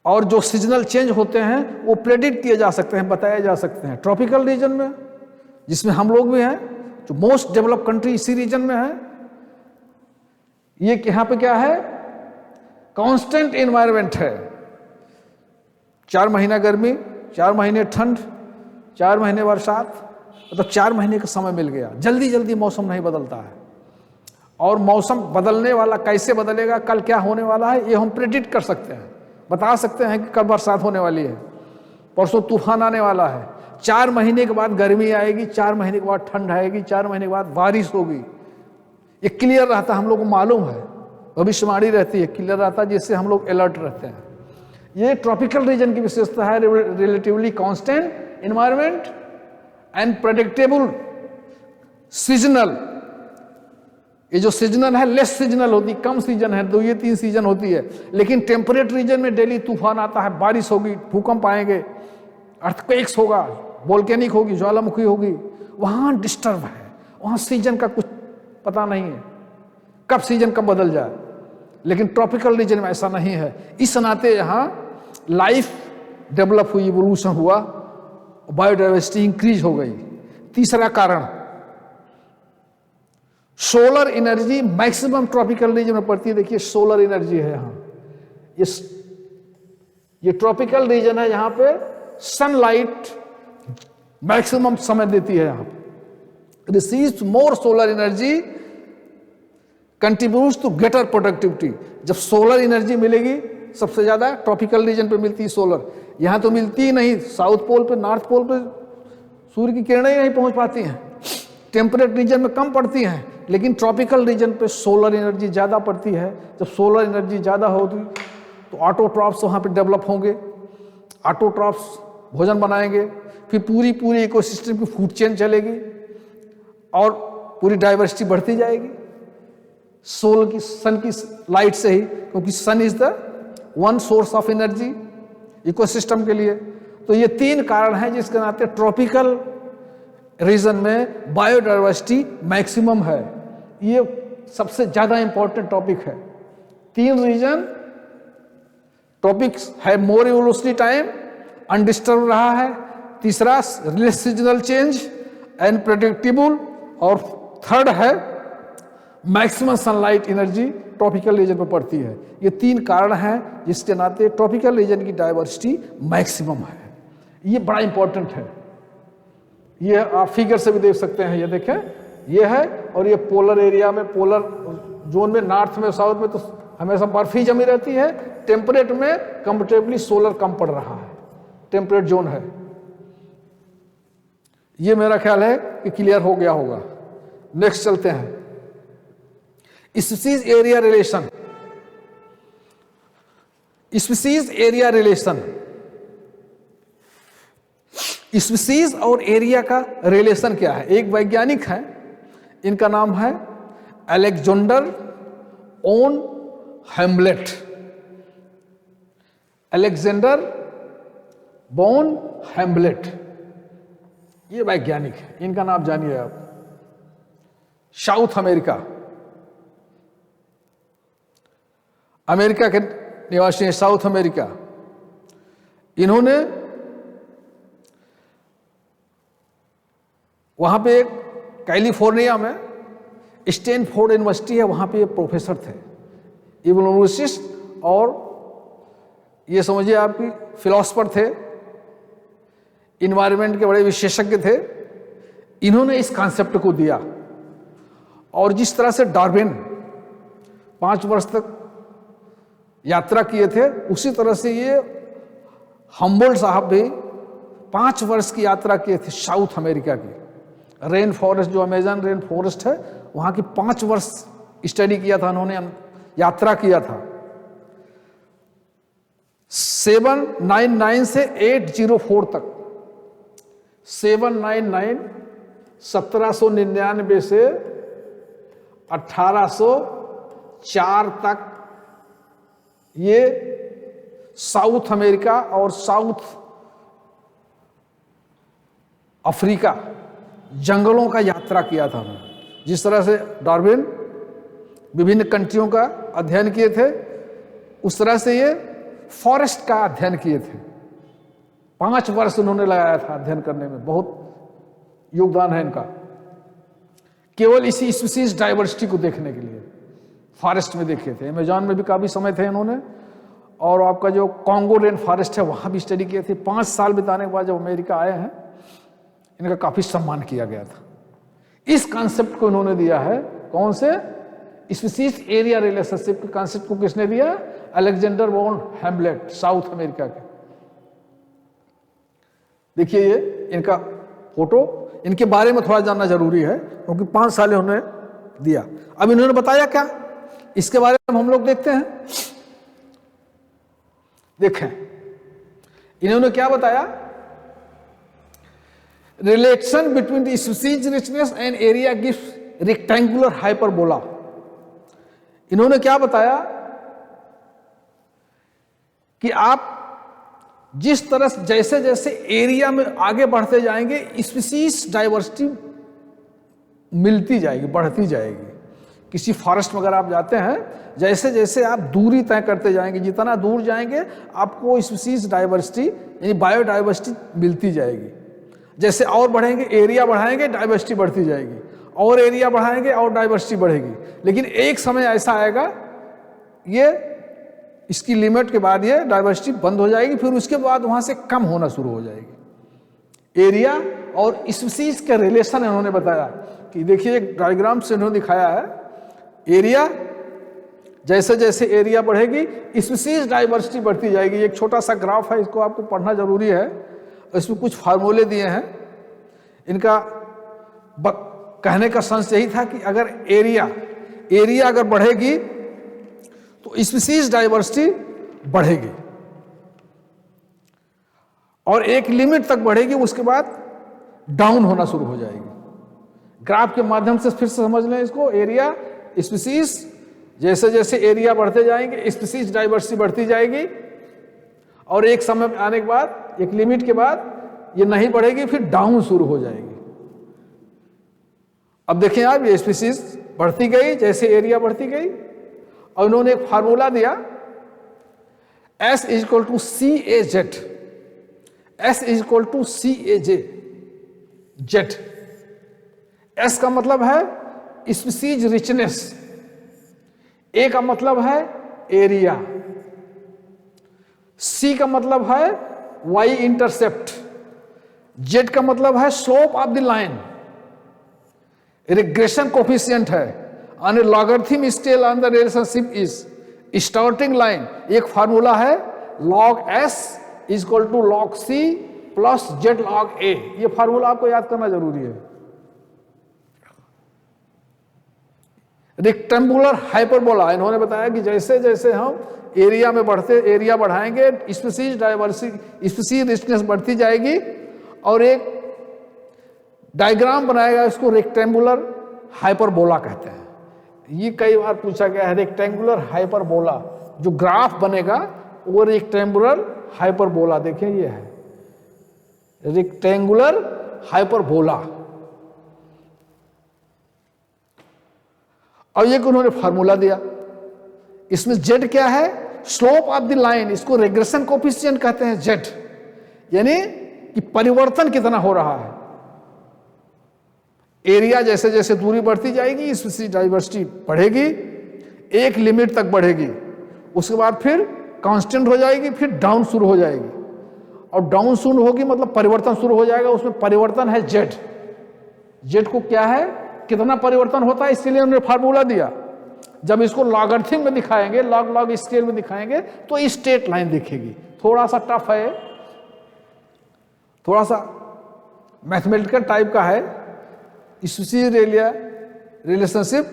Speaker 1: और जो सीजनल चेंज होते हैं वो प्रेडिक्ट किए जा सकते हैं, बताए जा सकते हैं। ट्रॉपिकल रीजन में, जिसमें हम लोग भी हैं, जो मोस्ट डेवलप्ड कंट्री इसी रीजन में है, ये यहां पे क्या है? कांस्टेंट इन्वायरमेंट है। 4 महीना गर्मी, 4 महीने ठंड, 4 महीने बरसात, मतलब 4 महीने का समय मिल गया। जल्दी जल्दी मौसम नहीं बदलता है, और मौसम बदलने वाला कैसे बदलेगा, कल क्या होने वाला है, ये हम प्रेडिक्ट कर सकते हैं, बता सकते हैं कि कब बरसात होने वाली है, परसों तूफान आने वाला है, 4 महीने के बाद गर्मी आएगी, 4 महीने के बाद ठंड आएगी, 4 महीने के बाद बारिश होगी। ये क्लियर रहता है, हम लोग को मालूम है, भविष्यवाणी रहती है, क्लियर रहता है, जिससे हम लोग अलर्ट रहते हैं। ये ट्रॉपिकल रीजन की विशेषता है, relatively constant environment and predictable seasonal. ये जो सीजनल है, लेस सीजनल होती, कम सीजन है, 2 या 3 सीजन होती है। लेकिन टेम्परेट रीजन में डेली तूफान आता है, बारिश होगी, भूकंप आएंगे, अर्थक्वेक्स होगा, वोल्केनिक होगी, ज्वालामुखी होगी, वहां डिस्टर्ब है, वहां सीजन का कुछ पता नहीं है, कब सीजन कब बदल जाए। लेकिन ट्रॉपिकल रीजन में ऐसा नहीं है, इस नाते यहां लाइफ डेवलप हुई, इवोल्यूशन हुआ, बायोडाइवर्सिटी इंक्रीज हो गई। तीसरा कारण, solar energy maximum tropical region में पड़ती है। देखिए सोलर एनर्जी है यहां, ये ट्रॉपिकल रीजन है, यहां पे सनलाइट मैक्सिमम समय देती है, यहां पे receives more solar energy, contributes to greater productivity. जब सोलर एनर्जी मिलेगी सबसे ज्यादा ट्रॉपिकल रीजन पे मिलती है सोलर, यहां तो मिलती ही नहीं, साउथ पोल पे, नॉर्थ पोल पे सूर्य की किरणें ही नहीं पहुंच पाती हैं, टेम्परेट रीजन में कम पड़ती हैं, लेकिन ट्रॉपिकल रीजन पे सोलर एनर्जी ज्यादा पड़ती है। जब सोलर एनर्जी ज्यादा होगी तो ऑटोट्रॉप्स वहां पे डेवलप होंगे, ऑटोट्रॉप्स भोजन बनाएंगे, फिर पूरी इकोसिस्टम की फूड चेन चलेगी और पूरी डाइवर्सिटी बढ़ती जाएगी सन की लाइट से ही, क्योंकि sun is the one source of energy ecosystem के लिए। तो ये 3 कारण हैं जिसके नाते ट्रॉपिकल रीजन में बायोडाइवर्सिटी मैक्सिमम है। ये सबसे ज्यादा इंपॉर्टेंट टॉपिक है। 3 रीजन टॉपिक्स है, मोर इवोल्यूशनरी टाइम अनडिस्टर्ब रहा है, तीसरा सीजनल चेंज एंड प्रेडिक्टेबल, और थर्ड है maximum sunlight energy tropical region में पड़ती है। ये 3 कारण हैं जिसके नाते ट्रॉपिकल रीजन की डाइवर्सिटी मैक्सिमम है। ये बड़ा इंपॉर्टेंट है। ये आप फिगर से भी देख सकते हैं, ये देखें, ये है, और ये पोलर एरिया में, पोलर जोन में, नॉर्थ में, साउथ में तो हमेशा बर्फ ही जमी रहती है। टेम्परेट में कंफर्टेबली सोलर कम पड़ रहा है, टेम्परेट जोन है। ये मेरा ख्याल है कि क्लियर हो गया होगा। नेक्स्ट चलते हैं, species area relation. Species area relation, species और एरिया का रिलेशन क्या है? एक वैज्ञानिक है, इनका नाम है अलेक्जेंडर ओन हेम्बलेट। अलेक्जेंडर बोन हेम्बलेट, ये वैज्ञानिक है, इनका नाम जानिए आप। साउथ अमेरिका, अमेरिका के निवासी हैं, साउथ अमेरिका। इन्होंने वहां पे एक कैलिफोर्निया में स्टैनफोर्ड यूनिवर्सिटी है, वहां पे प्रोफेसर थे, इवोल्यूशनिस्ट, और ये समझिए आपकी फिलोसफर थे, इन्वायरमेंट के बड़े विशेषज्ञ थे। इन्होंने इस कॉन्सेप्ट को दिया, और जिस तरह से डार्विन 5 वर्ष तक यात्रा किए थे, उसी तरह से ये हम्बोल्ट साहब भी 5 वर्ष की यात्रा किए थे साउथ अमेरिका की। रेन फॉरेस्ट, जो अमेजन रेन फॉरेस्ट है, वहां की 5 वर्ष स्टडी किया था उन्होंने, यात्रा किया था। 799 से 804 तक, 799 1799 से 1804 तक ये साउथ अमेरिका और साउथ अफ्रीका जंगलों का यात्रा किया था उन्होंने। जिस तरह से डार्विन विभिन्न कंट्रियों का अध्ययन किए थे, उस तरह से ये फॉरेस्ट का अध्ययन किए थे। 5 वर्ष उन्होंने लगाया था अध्ययन करने में, बहुत योगदान है इनका। केवल इसी स्पीसीज डाइवर्सिटी को देखने के लिए फॉरेस्ट में देखे थे। अमेजॉन में भी काफी समय थे इन्होंने, और आपका जो कॉन्गो रेन फॉरेस्ट है वहां भी स्टडी किए थे। 5 साल बिताने के बाद जब अमेरिका आए हैं, इनका काफी सम्मान किया गया था। इस कॉन्सेप्ट को इन्होंने दिया है, कौन से? स्पीसीज एरिया रिलेशनशिप के कॉन्सेप्ट को किसने दिया? अलेक्जेंडर वॉन हेम्बलेट, साउथ अमेरिका के। देखिए ये इनका फोटो, इनके बारे में थोड़ा जानना जरूरी है क्योंकि 5 साल इन्होंने दिया। अब इन्होंने बताया क्या, इसके बारे में हम लोग देखते हैं। देखें इन्होंने क्या बताया, relation between the species richness and area gives rectangular hyperbola. इन्होंने क्या बताया कि आप जिस तरह जैसे जैसे एरिया में आगे बढ़ते जाएंगे, स्पीसीज डाइवर्सिटी मिलती जाएगी, बढ़ती जाएगी। किसी फॉरेस्ट में अगर आप जाते हैं, जैसे जैसे आप दूरी तय करते जाएंगे, जितना दूर जाएंगे आपको स्पीसीज डाइवर्सिटी यानी बायोडाइवर्सिटी मिलती जाएगी। जैसे और बढ़ेंगे, एरिया बढ़ाएंगे, डाइवर्सिटी बढ़ती जाएगी, और एरिया बढ़ाएंगे और डाइवर्सिटी बढ़ेगी। लेकिन एक समय ऐसा आएगा, ये इसकी लिमिट के बाद ये डाइवर्सिटी बंद हो जाएगी, फिर उसके बाद वहां से कम होना शुरू हो जाएगी। एरिया और स्पीसीज का रिलेशन इन्होंने बताया कि देखिए एक डायग्राम से इन्होंने दिखाया है, एरिया जैसे जैसे एरिया बढ़ेगी स्पीसीज डाइवर्सिटी बढ़ती जाएगी। एक छोटा सा ग्राफ है, इसको आपको पढ़ना जरूरी है। इसमें कुछ फार्मूले दिए हैं। इनका कहने का सेंस यही था कि अगर एरिया अगर बढ़ेगी तो स्पीसीज डाइवर्सिटी बढ़ेगी, और एक लिमिट तक बढ़ेगी, उसके बाद डाउन होना शुरू हो जाएगी। ग्राफ के माध्यम से फिर से समझ लें इसको, एरिया, स्पीसीज जैसे जैसे एरिया बढ़ते जाएंगे स्पीसीज डाइवर्सिटी बढ़ती जाएगी, और एक समय आने के बाद, एक लिमिट के बाद ये नहीं बढ़ेगी, फिर डाउन शुरू हो जाएगी। अब देखें आप, ये स्पीसीज बढ़ती गई जैसे एरिया बढ़ती गई, और उन्होंने एक फार्मूला दिया S equal to CAZ, S equal to CAJ, Z. S का मतलब है स्पीसीज रिचनेस, A का मतलब है एरिया, C का मतलब है Y इंटरसेप्ट, Z का मतलब है slope of the line, regression coefficient है, on a logarithm scale on the relationship is starting line. एक फार्मूला है log S equal to log C plus Z log A। ये फार्मूला आपको याद करना जरूरी है। रेक्टेंगुलर हाइपरबोला, इन्होंने बताया कि जैसे जैसे हम एरिया में बढ़ते, एरिया बढ़ाएंगे, स्पीसीज डाइवर्सिटी, स्पीसीज रिचनेस बढ़ती जाएगी, और एक डायग्राम बनाएगा, इसको रेक्टेंगुलर हाइपरबोला कहते हैं। ये कई बार पूछा गया है, रेक्टेंगुलर हाइपरबोला, जो ग्राफ बनेगा वो रेक्टेंगुलर हाइपरबोला। देखिए ये है रेक्टेंगुलर हाइपरबोला। और ये उन्होंने फार्मूला दिया, इसमें जेड क्या है, स्लोप ऑफ द लाइन, इसको रिग्रेशन कोफिशिएंट कहते हैं जेड, यानी कि परिवर्तन कितना हो रहा है। एरिया जैसे जैसे दूरी बढ़ती जाएगी स्पीसीज डाइवर्सिटी बढ़ेगी, एक लिमिट तक बढ़ेगी, उसके बाद फिर कांस्टेंट हो जाएगी, फिर डाउन शुरू हो जाएगी, और डाउन शुरू होगी मतलब परिवर्तन शुरू हो जाएगा। उसमें परिवर्तन है जेड। जेड को क्या है, कितना परिवर्तन होता है, इसलिए हमने फार्मूला दिया। जब इसको लॉगरिथम में दिखाएंगे, लॉग लॉग स्केल में दिखाएंगे, तो स्ट्रेट लाइन दिखेगी। थोड़ा सा टफ है, थोड़ा सा मैथमेटिकल टाइप का है स्पीसीज एरिया रिलेशनशिप,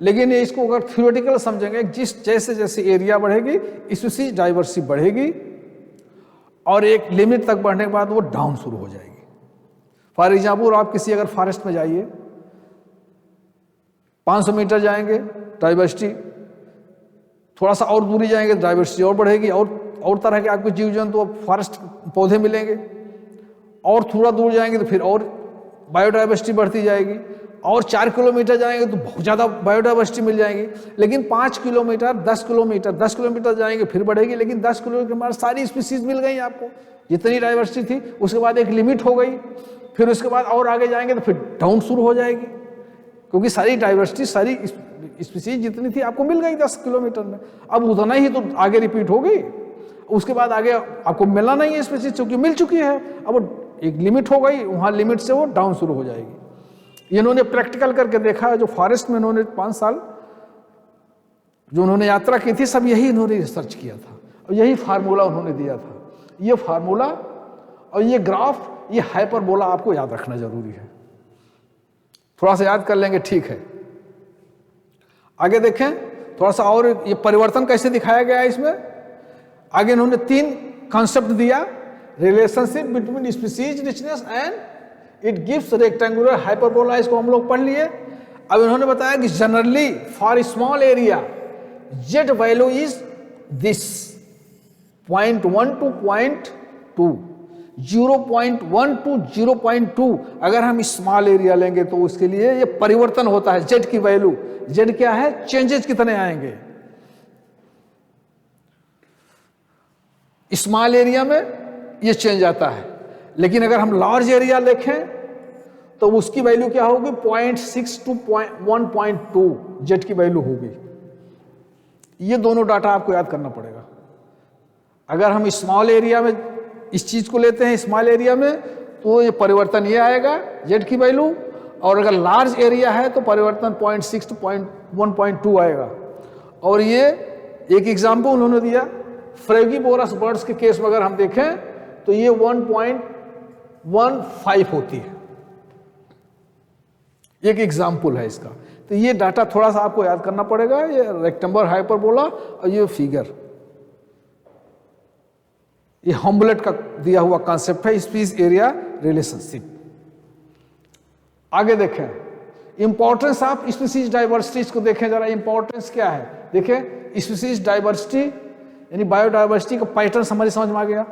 Speaker 1: लेकिन इसको अगर थ्योरेटिकल समझेंगे, जिस जैसे जैसे एरिया बढ़ेगी स्पीसीज डाइवर्सिटी बढ़ेगी, और एक लिमिट तक बढ़ने के बाद वो डाउन शुरू हो जाएगी। फॉर एग्जाम्पल, आप किसी अगर फॉरेस्ट में जाइए, 500 मीटर जाएंगे डाइवर्सिटी, थोड़ा सा और दूरी जाएंगे डाइवर्सिटी और बढ़ेगी, और तरह के आपको जीव जंतु फॉरेस्ट पौधे मिलेंगे, और थोड़ा दूर जाएंगे तो फिर और बायोडाइवर्सिटी बढ़ती जाएगी, और 4 किलोमीटर जाएंगे तो बहुत ज़्यादा बायोडाइवर्सिटी मिल जाएगी। लेकिन 5 किलोमीटर 10 किलोमीटर जाएंगे फिर बढ़ेगी, लेकिन 10 किलोमीटर के बाद सारी स्पीसीज मिल गई आपको, जितनी डाइवर्सिटी थी। उसके बाद एक लिमिट हो गई, फिर उसके बाद और आगे जाएंगे तो फिर डाउन शुरू हो जाएगी, क्योंकि सारी डाइवर्सिटी, सारी स्पीसीज जितनी थी आपको मिल गई 10 किलोमीटर में। अब उतना ही तो आगे रिपीट हो गई, उसके बाद आगे आपको मिलना नहीं है स्पीसीज, क्योंकि मिल चुकी है। अब एक लिमिट हो गई, वहाँ लिमिट से वो डाउन शुरू हो जाएगी। इन्होंने प्रैक्टिकल करके देखा है, जो फॉरेस्ट में इन्होंने 5 साल जो उन्होंने यात्रा की थी, सब यही इन्होंने रिसर्च किया था, और यही फार्मूला उन्होंने दिया था। ये फार्मूला और ये ग्राफ, ये हाइपरबोला आपको याद रखना जरूरी है। थोड़ा सा याद कर लेंगे, ठीक है। आगे देखें थोड़ा सा, और ये परिवर्तन कैसे दिखाया गया है इसमें। आगे इन्होंने 3 कॉन्सेप्ट दिया, relationship between species richness and it gives rectangular hyperbola, इसको हम लोग पढ़ लिए। अब इन्होंने बताया कि generally for small area Z value is this 0.1 to 0.2, 0.1 to 0.2। अगर हम स्मॉल एरिया लेंगे तो उसके लिए ये परिवर्तन होता है जेड की वैल्यू। जेड क्या है, चेंजेस कितने आएंगे स्मॉल एरिया में, ये चेंज आता है। लेकिन अगर हम लार्ज एरिया देखें तो उसकी वैल्यू क्या होगी, 0.6 to 1.2 जेड की वैल्यू होगी। ये दोनों डाटा आपको याद करना पड़ेगा। अगर हम स्मॉल एरिया में इस चीज को लेते हैं, स्मॉल एरिया में, तो ये परिवर्तन ये आएगा जेड की वैल्यू, और अगर लार्ज एरिया है तो परिवर्तन 0.6 to 1.2 आएगा। और ये एक एग्जाम्पल उन्होंने दिया, फ्रेगीबोरस बर्ड्स के केस में अगर हम देखें तो ये 1.15 होती है। एक एग्जाम्पल है इसका। तो ये डाटा थोड़ा सा आपको याद करना पड़ेगा, ये रेक्टेंगुलर हाइपरबोला और ये फिगर, ये हम्बलेट का दिया हुआ कॉन्सेप्ट है, स्पीसीज एरिया रिलेशनशिप। आगे देखें, इंपॉर्टेंस ऑफ स्पीसीज डाइवर्सिटीज को देखें जरा, इंपॉर्टेंस क्या है देखें। स्पीसीज डाइवर्सिटी यानी बायोडाइवर्सिटी का पैटर्न हमारी समझ में आ गया।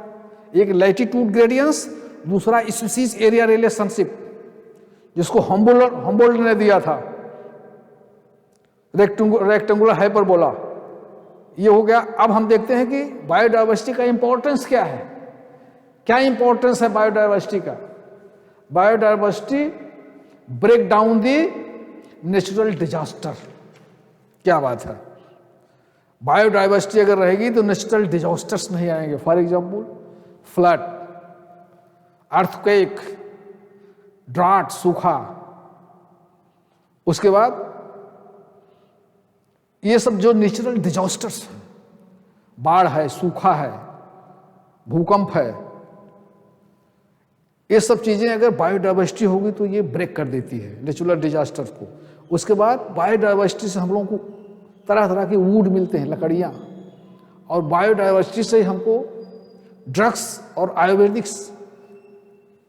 Speaker 1: एक लैटिट्यूड ग्रेडियंस, दूसरा स्पीसीज एरिया रिलेशनशिप जिसको हम्बोल्ट ने दिया था, रेक्टेंगुलर हाइपरबोला, ये हो गया। अब हम देखते हैं कि बायोडाइवर्सिटी का इंपॉर्टेंस क्या है। क्या इंपॉर्टेंस है बायोडाइवर्सिटी का? Biodiversity break down the natural disaster. क्या बात है, बायोडाइवर्सिटी अगर रहेगी तो नेचुरल डिजास्टर्स नहीं आएंगे। For example flood, earthquake, drought, सूखा, उसके बाद ये सब जो नेचुरल डिजास्टर्स हैं, बाढ़ है, सूखा है, भूकंप है, ये सब चीजें अगर बायोडाइवर्सिटी होगी तो ये ब्रेक कर देती है नेचुरल डिजास्टर को। उसके बाद बायोडाइवर्सिटी से हम लोगों को तरह तरह के वुड मिलते हैं, लकड़ियाँ, और बायोडाइवर्सिटी से हमको ड्रग्स और आयुर्वेदिक्स,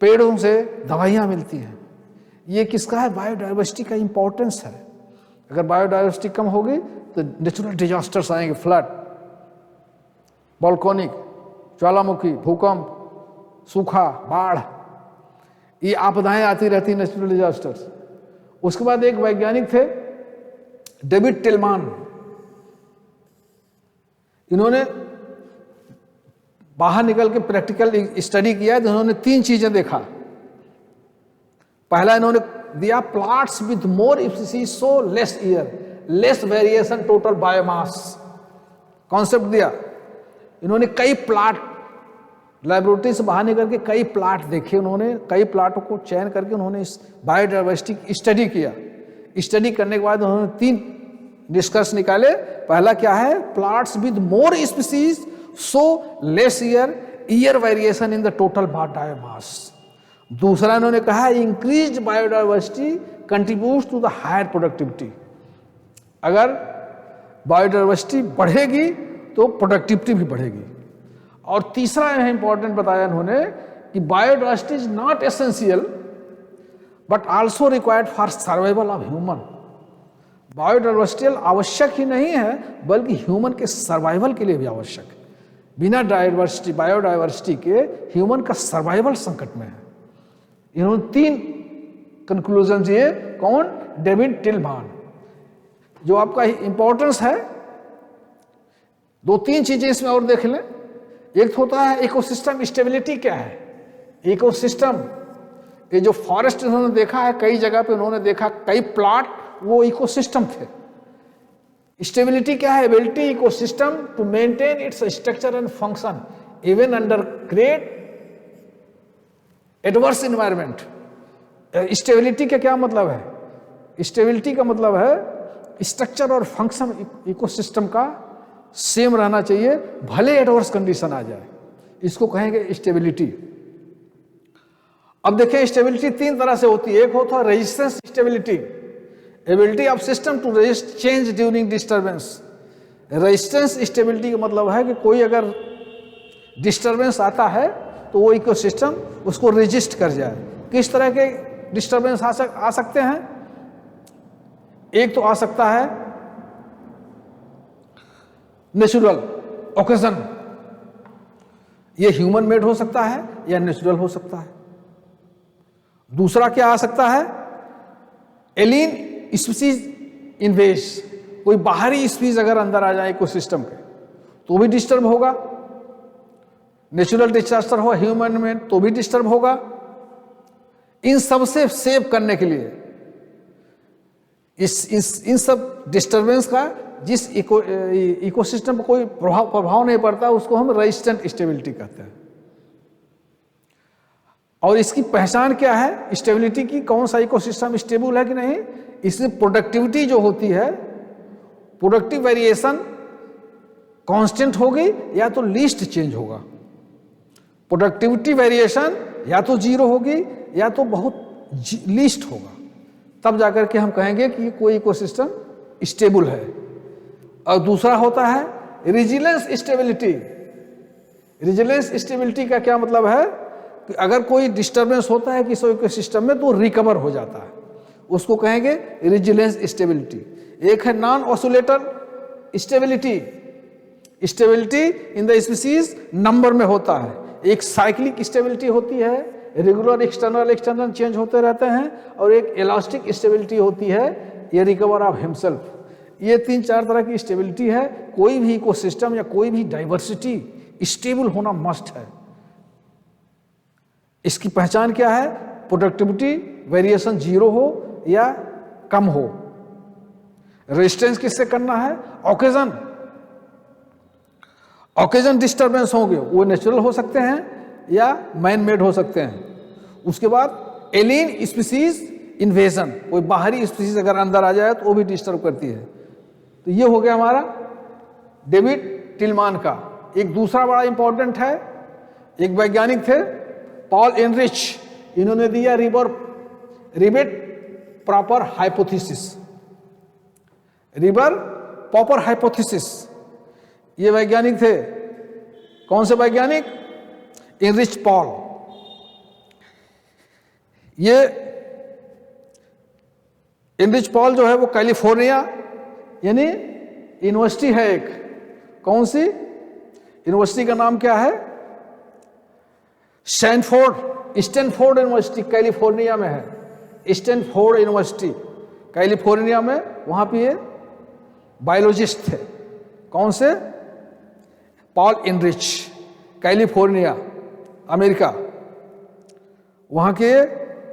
Speaker 1: पेड़ों से दवाइयाँ मिलती हैं। ये किसका है? बायोडाइवर्सिटी का इंपॉर्टेंस है। अगर बायोडाइवर्सिटी कम होगी तो नेचुरल डिजास्टर्स आएंगे, फ्लड, वोल्केनिक, ज्वालामुखी, भूकंप, सूखा, बाढ़, ये आपदाएं आती रहती नेचुरल डिजास्टर्स। उसके बाद एक वैज्ञानिक थे डेविड टिलमान, इन्होंने बाहर निकल के प्रैक्टिकल स्टडी किया है तो इन्होंने 3 चीजें देखा। पहला इन्होंने दिया plots with more species so less year, less variation total biomass, concept दिया। इन्होंने कई प्लॉट लैबोरेटरी से बाहर निकल के कई प्लॉट देखे, उन्होंने कई प्लॉटों को चयन करके उन्होंने इस बायोडाइवर्सिटी की स्टडी किया। स्टडी करने के बाद उन्होंने 3 निष्कर्ष निकाले। पहला क्या है? Plots with more species so less year variation in the total biomass. दूसरा इन्होंने कहा increased biodiversity contributes to the higher productivity. अगर बायोडाइवर्सिटी बढ़ेगी तो प्रोडक्टिविटी भी बढ़ेगी। और तीसरा यह इंपॉर्टेंट बताया इन्होंने कि biodiversity is not essential but also required for survival of human. Biodiversity आवश्यक ही नहीं है बल्कि ह्यूमन के सर्वाइवल के लिए भी आवश्यक है। बिना बायोडाइवर्सिटी के ह्यूमन का सर्वाइवल संकट में है। इन्होंने 3 कंक्लूजन दिए। कौन? डेविड टिलमान। जो आपका इंपॉर्टेंस है, 2-3 चीजें इसमें और देख लें। एक होता है इकोसिस्टम स्टेबिलिटी। क्या है इकोसिस्टम? ये जो फॉरेस्ट इन्होंने देखा है, कई जगह पे उन्होंने देखा, कई प्लॉट वो इकोसिस्टम थे। स्टेबिलिटी क्या है? Ability ecosystem to maintain its structure and function even under great adverse environment. Stability का क्या मतलब है? स्टेबिलिटी का मतलब है स्ट्रक्चर और फंक्शन इकोसिस्टम का सेम रहना चाहिए, भले एडवर्स कंडीशन आ जाए, इसको कहेंगे स्टेबिलिटी। अब देखें स्टेबिलिटी 3 तरह से होती है। एक होता है resistance stability, ability of system to resist change during disturbance. Resistance stability का मतलब है कि कोई अगर डिस्टर्बेंस आता है तो वो इकोसिस्टम उसको रेजिस्ट कर जाए। किस तरह के डिस्टर्बेंस आ सकते हैं? एक तो आ सकता है नेचुरल ओकेजन, ये ह्यूमन मेड हो सकता है या नेचुरल हो सकता है। दूसरा क्या आ सकता है? एलियन स्पीसीज इन्वेज, कोई बाहरी स्पीसीज अगर अंदर आ जाए इकोसिस्टम के तो भी डिस्टर्ब होगा। नेचुरल डिजास्टर हो ह्यूमन में तो भी डिस्टर्ब होगा। इन सब से सेव करने के लिए इन सब डिस्टर्बेंस का जिस इकोसिस्टम पर कोई प्रभाव नहीं पड़ता उसको हम रेजिस्टेंट स्टेबिलिटी कहते हैं। और इसकी पहचान क्या है स्टेबिलिटी की? कौन सा इकोसिस्टम स्टेबल है कि नहीं? इसमें प्रोडक्टिविटी जो होती है, प्रोडक्टिव वेरिएशन कांस्टेंट होगी या तो लीस्ट चेंज होगा। प्रोडक्टिविटी वेरिएशन या तो 0 होगी या तो बहुत लीस्ट होगा, तब जाकर के हम कहेंगे कि कोई इकोसिस्टम स्टेबल है। और दूसरा होता है रेजिलियंस स्टेबिलिटी। रेजिलियंस स्टेबिलिटी का क्या मतलब है कि अगर कोई डिस्टर्बेंस होता है किसी इकोसिस्टम में तो रिकवर हो जाता है, उसको कहेंगे रेजिलियंस स्टेबिलिटी। एक है non oscillator stability, stability in the species number में होता है। एक साइक्लिक स्टेबिलिटी होती है, रेगुलर एक्सटर्नल चेंज होते रहते हैं, और एक इलास्टिक स्टेबिलिटी होती है, ये रिकवर ऑफ हिमसेल्फ। ये 3-4 तरह की स्टेबिलिटी है। कोई भी इकोसिस्टम या कोई भी डाइवर्सिटी स्टेबल होना मस्ट है। इसकी पहचान क्या है? प्रोडक्टिविटी वेरिएशन 0 हो या कम हो। रेजिस्टेंस किससे करना है? ऑकेजन डिस्टर्बेंस होंगे, वो नेचुरल हो सकते हैं या मैन मेड हो सकते हैं। उसके बाद एलियन स्पीसीज इन्वेजन, कोई बाहरी स्पीसीज अगर अंदर आ जाए तो वो भी डिस्टर्ब करती है। तो ये हो गया हमारा डेविड टिलमान का। एक दूसरा बड़ा इंपॉर्टेंट है, एक वैज्ञानिक थे पॉल एनरिच, इन्होंने दिया रिबेट प्रॉपर हाइपोथेसिस। रिबर प्रॉपर हाइपोथेसिस, ये वैज्ञानिक थे। कौन से वैज्ञानिक? Ehrlich Paul. ये एनरिच पॉल जो है वो कैलिफोर्निया यानी यूनिवर्सिटी है एक। कौन सी यूनिवर्सिटी का नाम क्या है? स्टैनफोर्ड यूनिवर्सिटी कैलिफोर्निया में है। स्टैनफोर्ड यूनिवर्सिटी कैलिफोर्निया में, वहां पे ये बायोलॉजिस्ट थे। कौन से? पॉल एनरिच, कैलिफोर्निया अमेरिका, वहां के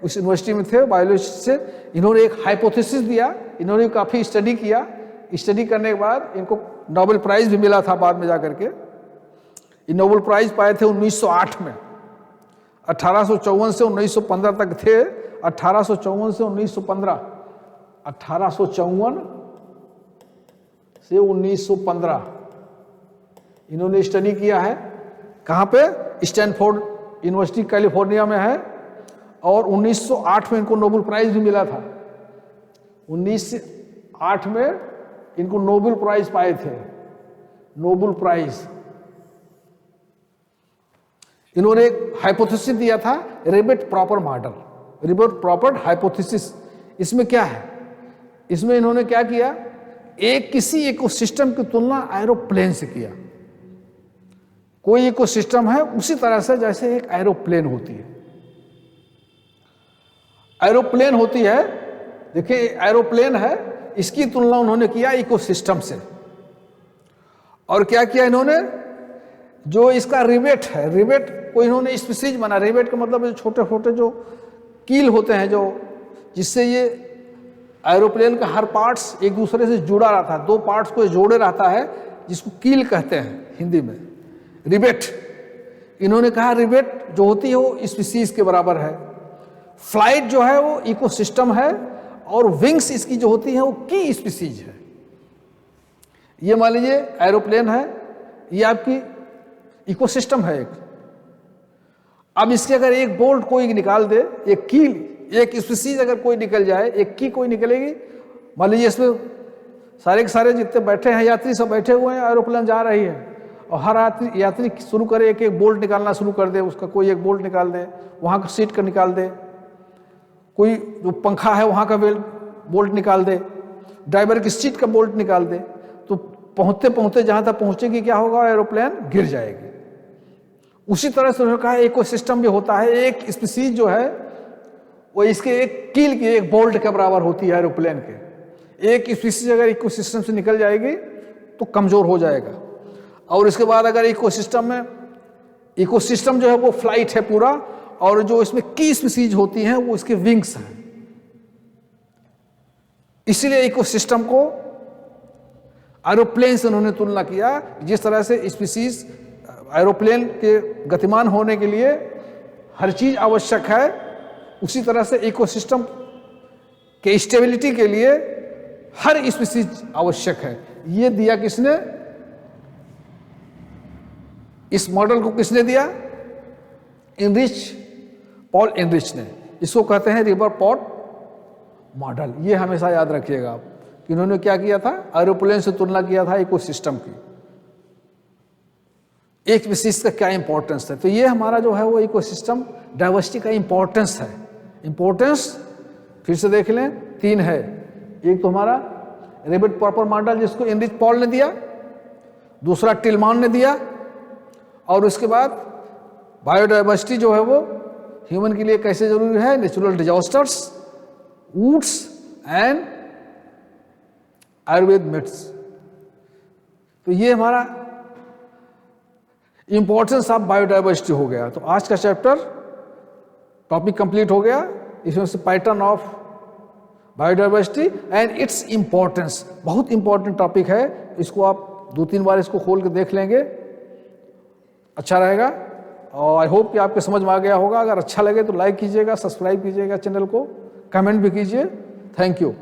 Speaker 1: उस यूनिवर्सिटी में थे, बायोलॉजिस्ट से। इन्होंने एक हाइपोथेसिस दिया, इन्होंने काफी स्टडी किया। स्टडी करने के बाद इनको नोबेल प्राइज भी मिला था बाद में जाकर के। ये नोबेल प्राइज पाए थे 1908 में। 1854 से 1915 तक थे। 1854 से 1915, 1854 से 1915 इन्होंने स्टडी किया है। कहाँ पे? स्टैनफोर्ड यूनिवर्सिटी कैलिफोर्निया में है। और 1908 में इनको नोबेल प्राइज भी मिला था। 1908 में इनको नोबेल प्राइज पाए थे, नोबेल प्राइज। इन्होंने एक हाइपोथेसिस दिया था, rebate proper model, rebate popper hypothesis. इसमें क्या है? इसमें इन्होंने क्या किया? एक किसी इकोसिस्टम की तुलना एरोप्लेन से किया। कोई इकोसिस्टम है उसी तरह से जैसे एक एरोप्लेन होती है। एरोप्लेन होती है, देखिए एरोप्लेन है, इसकी तुलना उन्होंने किया इकोसिस्टम से। और क्या किया इन्होंने? जो इसका रिबेट है, रिबेट को इन्होंने स्पीसीज बना। रिबेट का मतलब छोटे छोटे जो कील होते हैं, जो जिससे ये एरोप्लेन का हर पार्ट्स एक दूसरे से जुड़ा रहता है, 2 पार्ट्स को जोड़े रहता है, जिसको कील कहते हैं हिंदी में, रिबेट। इन्होंने कहा रिबेट जो होती है वो स्पीसीज के बराबर है। फ्लाइट जो है वो इकोसिस्टम है, और विंग्स इसकी जो होती है वो की स्पीसीज है। ये मान लीजिए एरोप्लेन है, ये आपकी इकोसिस्टम है एक। अब इसके अगर एक बोल्ट कोई निकाल दे, एक कील, एक स्पीसीज अगर कोई निकल जाए, एक की कोई निकलेगी। मान लीजिए इसमें सारे के सारे जितने बैठे हैं यात्री सब बैठे हुए हैं, एरोप्लेन जा रही है, और हर यात्री शुरू करे एक एक बोल्ट निकालना शुरू कर दे, उसका कोई एक बोल्ट निकाल दे, वहाँ का सीट का निकाल दे, कोई जो पंखा है वहाँ का बोल्ट निकाल दे, ड्राइवर की सीट का बोल्ट निकाल दे, तो पहुँचते पहुँचते जहाँ तक पहुँचेगी क्या होगा? एरोप्लेन गिर जाएगी। उसी तरह से उन्होंने कहा इकोसिस्टम भी होता है। एक स्पीसीज जो है वो इसके एक कील की, एक बोल्ट के बराबर होती है एरोप्लेन के। एक स्पीसीज अगर इकोसिस्टम से निकल जाएगी तो कमजोर हो जाएगा। और इसके बाद अगर इकोसिस्टम जो है वो फ्लाइट है पूरा, और जो इसमें की स्पीसीज होती हैं वो इसके विंग्स हैं। इसीलिए इकोसिस्टम को एरोप्लेन से उन्होंने तुलना किया। जिस तरह से स्पीसीज एरोप्लेन के गतिमान होने के लिए हर चीज आवश्यक है, उसी तरह से इकोसिस्टम के स्टेबिलिटी के लिए हर स्पीसीज आवश्यक है। ये दिया किसने? इस मॉडल को किसने दिया? पॉल एनरिच ने। इसको कहते हैं रिवर पॉट मॉडल। ये हमेशा याद रखिएगा आप कि इन्होंने क्या किया था? एरोप्लेन से तुलना किया था इकोसिस्टम की। एक स्पीसीज का क्या इंपॉर्टेंस है। तो ये हमारा जो है वो इकोसिस्टम डाइवर्सिटी का इंपॉर्टेंस है। इंपॉर्टेंस फिर से देख लें, 3 है। एक तो हमारा रेबिट प्रॉपर मॉडल जिसको एनरिच पॉल ने दिया, दूसरा टिलमान ने दिया, और उसके बाद बायोडाइवर्सिटी जो है वो ह्यूमन के लिए कैसे जरूरी है, natural disasters, woods and Ayurveda मिट्स। तो ये हमारा इंपॉर्टेंस ऑफ बायोडाइवर्सिटी हो गया। तो आज का चैप्टर टॉपिक कंप्लीट हो गया। इसमें से pattern of biodiversity and its importance, बहुत इंपॉर्टेंट टॉपिक है। इसको आप 2-3 बार इसको खोल के देख लेंगे, अच्छा रहेगा। और आई होप कि आपके समझ में आ गया होगा। अगर अच्छा लगे तो लाइक कीजिएगा, सब्सक्राइब कीजिएगा चैनल को, कमेंट भी कीजिए। Thank you.